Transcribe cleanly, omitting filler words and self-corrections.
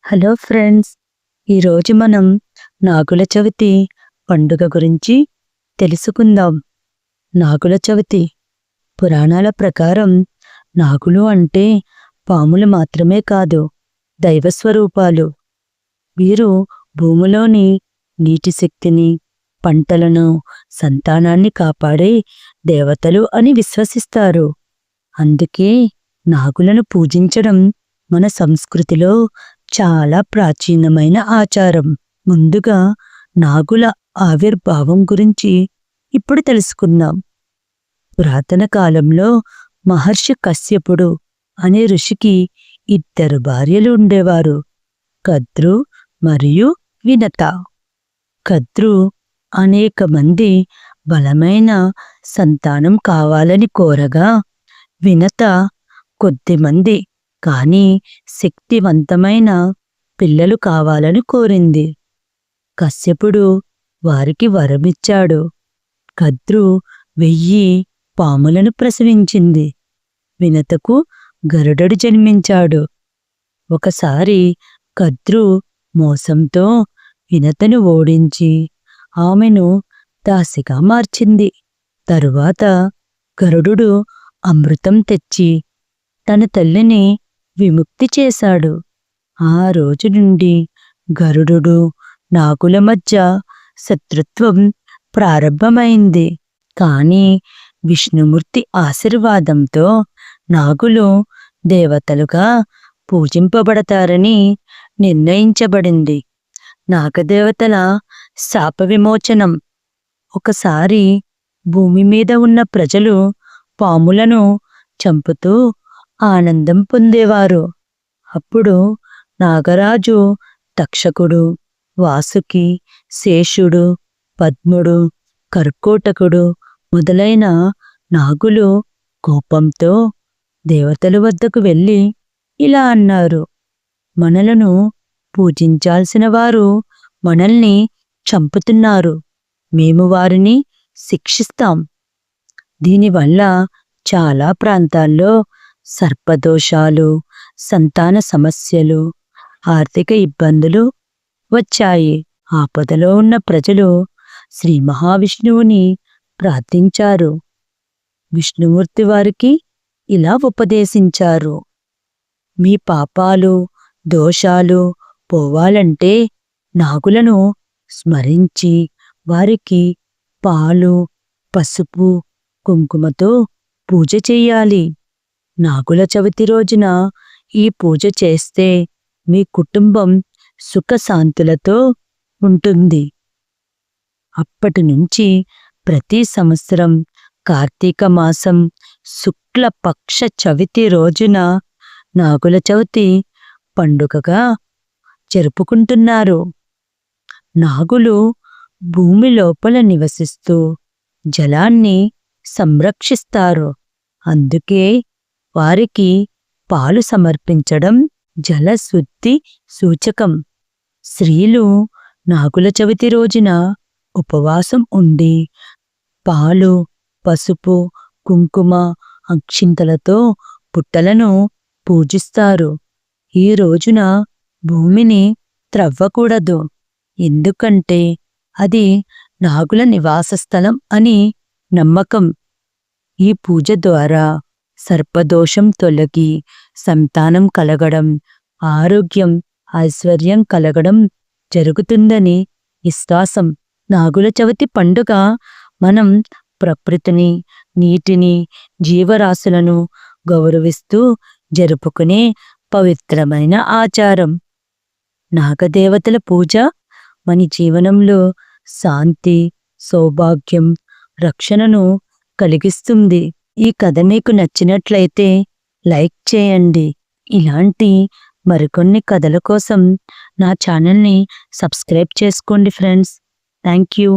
Hello friends, ఈరోజు మనం నాగుల చవితి పండుగ గురించి తెలుసుకుందాం. నాగుల చవితి పురాణాల ప్రకారం నాగులు అంటే పాములు మాత్రమే కాదు, దైవస్వరూపాలు. వీరు భూమిలోని నీటి శక్తిని, పంటలను, సంతానాన్ని కాపాడే దేవతలు అని విశ్వసిస్తారు. అందుకే నాగులను పూజించడం మన సంస్కృతిలో చాలా ప్రాచీనమైన ఆచారం. ముందుగా నాగుల ఆవిర్భావం గురించి ఇప్పుడు తెలుసుకుందాం. పురాతన కాలంలో మహర్షి కశ్యపుడు అనే ఋషికి 2 భార్యలు ఉండేవారు, కద్రు మరియు వినత. కద్రు అనేక మంది బలమైన సంతానం కావాలని కోరగా, వినత కొద్దిమంది కానీ శక్తివంతమైన పిల్లలు కావాలని కోరింది. కశ్యపుడు వారికి వరమిచ్చాడు. కద్రు 1000 పాములను ప్రసవించింది. వినతకు గరుడడు జన్మించాడు. ఒకసారి కద్రు మోసంతో వినతను ఓడించి ఆమెను దాసిగా మార్చింది. తరువాత గరుడు అమృతం తెచ్చి తన తల్లిని విముక్తి చేశాడు. ఆ రోజు నుండి గరుడు నాగుల మధ్య శత్రుత్వం ప్రారంభమైంది. కానీ విష్ణుమూర్తి ఆశీర్వాదంతో నాగులు దేవతలుగా పూజింపబడతారని నిర్ణయించబడింది. నాగదేవతల శాప విమోచనం. ఒకసారి భూమి మీద ఉన్న ప్రజలు పాములను చంపుతూ ఆనందం పొందేవారు. అప్పుడు నాగరాజు తక్షకుడు, వాసుకి, శేషుడు, పద్ముడు, కర్కోటకుడు మొదలైన నాగులు కోపంతో దేవతల వద్దకు వెళ్ళి ఇలా అన్నారు: మనలను పూజించాల్సిన వారు మనల్ని చంపుతున్నారు. మేము వారిని శిక్షిస్తాం. దీనివల్ల చాలా ప్రాంతాల్లో సర్పదోషాలు, సంతాన సమస్యలు, ఆర్థిక ఇబ్బందులు వచ్చాయి. ఆపదలో ఉన్న ప్రజలు శ్రీ మహావిష్ణువుని ప్రార్థించారు. విష్ణుమూర్తి వారికి ఇలా ఉపదేశించారు: మీ పాపాలు, దోషాలు పోవాలంటే నాగులను స్మరించి వారికి పాలు, పసుపు, కుంకుమతో పూజ చెయ్యాలి. నాగుల చవితి రోజున ఈ పూజ చేస్తే మీ కుటుంబం సుఖశాంతులతో ఉంటుంది. అప్పటి నుంచి ప్రతి సంవత్సరం కార్తీక మాసం శుక్లపక్ష చవితి రోజున నాగుల చవితి పండుగగా జరుపుకుంటున్నారు. నాగులు భూమి లోపల నివసిస్తూ జలాన్ని సంరక్షిస్తారు. అందుకే వారికి పాలు సమర్పించడం జలశుద్ధి సూచకం. స్త్రీలు నాగుల చవితి రోజున ఉపవాసం ఉండి పాలు, పసుపు, కుంకుమ, అక్షింతలతో పుట్టలను పూజిస్తారు. ఈ రోజున భూమిని త్రవ్వకూడదు, ఎందుకంటే అది నాగుల నివాస స్థలం అని నమ్మకం. ఈ పూజ ద్వారా సర్పదోషం తొలగి సంతానం కలగడం, ఆరోగ్యం, ఐశ్వర్యం కలగడం జరుగుతుందని విశ్వాసం. నాగుల చవితి పండుగ మనం ప్రకృతిని, నీటిని, జీవరాశులను గౌరవిస్తూ జరుపుకునే పవిత్రమైన ఆచారం. నాగదేవతల పూజ మన జీవనంలో శాంతి, సౌభాగ్యం, రక్షణను కలిగిస్తుంది. ఈ కథ మీకు నచ్చినట్లయితే లైక్ చేయండి. ఇలాంటి మరికొన్ని కథల కోసం నా ఛానల్ని సబ్స్క్రైబ్ చేసుకోండి ఫ్రెండ్స్. Thank you.